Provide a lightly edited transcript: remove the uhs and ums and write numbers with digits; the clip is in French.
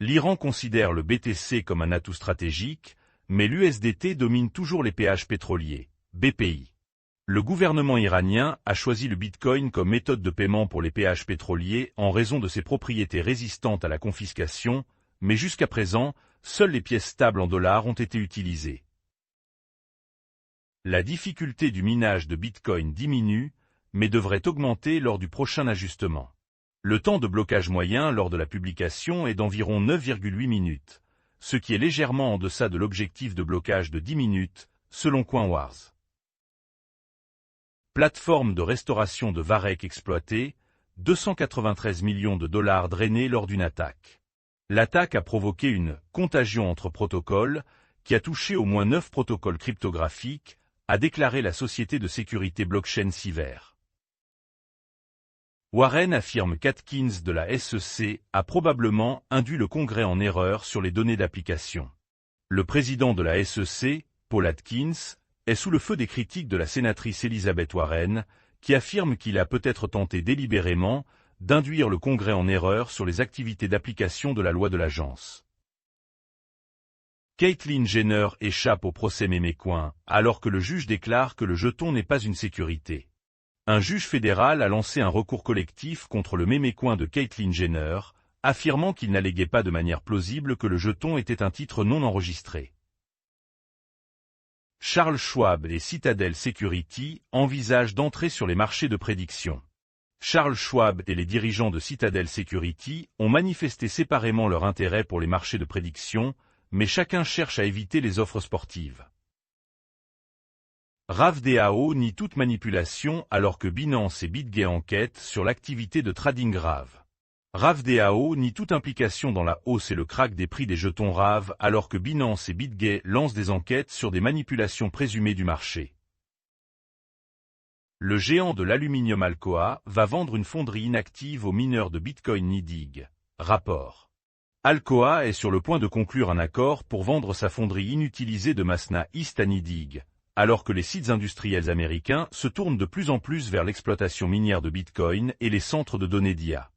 L'Iran considère le BTC comme un atout stratégique, mais l'USDT domine toujours les péages pétroliers, BPI. Le gouvernement iranien a choisi le Bitcoin comme méthode de paiement pour les péages pétroliers en raison de ses propriétés résistantes à la confiscation, mais jusqu'à présent, seules les pièces stables en dollars ont été utilisées. La difficulté du minage de Bitcoin diminue, mais devrait augmenter lors du prochain ajustement. Le temps de blocage moyen lors de la publication est d'environ 9,8 minutes, ce qui est légèrement en deçà de l'objectif de blocage de 10 minutes, selon CoinWars. Plateforme de restauration de Varech exploitée, 293 millions de dollars drainés lors d'une attaque. L'attaque a provoqué une « contagion entre protocoles » qui a touché au moins 9 protocoles cryptographiques, a déclaré la société de sécurité blockchain Cyver. Warren affirme qu'Atkins de la SEC a probablement induit le Congrès en erreur sur les données d'application. Le président de la SEC, Paul Atkins, est sous le feu des critiques de la sénatrice Elizabeth Warren, qui affirme qu'il a peut-être tenté délibérément d'induire le Congrès en erreur sur les activités d'application de la loi de l'agence. Caitlyn Jenner échappe au procès Memecoin, alors que le juge déclare que le jeton n'est pas une sécurité. Un juge fédéral a lancé un recours collectif contre le Memecoin de Caitlyn Jenner, affirmant qu'il n'alléguait pas de manière plausible que le jeton était un titre non enregistré. Charles Schwab et Citadel Security envisagent d'entrer sur les marchés de prédiction. Charles Schwab et les dirigeants de Citadel Security ont manifesté séparément leur intérêt pour les marchés de prédiction, mais chacun cherche à éviter les offres sportives. RAV-DAO nie toute manipulation alors que Binance et BitGay enquêtent sur l'activité de trading RAV. RAV-DAO nie toute implication dans la hausse et le krach des prix des jetons RAV alors que Binance et BitGay lancent des enquêtes sur des manipulations présumées du marché. Le géant de l'aluminium Alcoa va vendre une fonderie inactive aux mineurs de Bitcoin NYDIG. Rapport. Alcoa est sur le point de conclure un accord pour vendre sa fonderie inutilisée de Masna East à NYDIG, alors que les sites industriels américains se tournent de plus en plus vers l'exploitation minière de Bitcoin et les centres de données d'IA.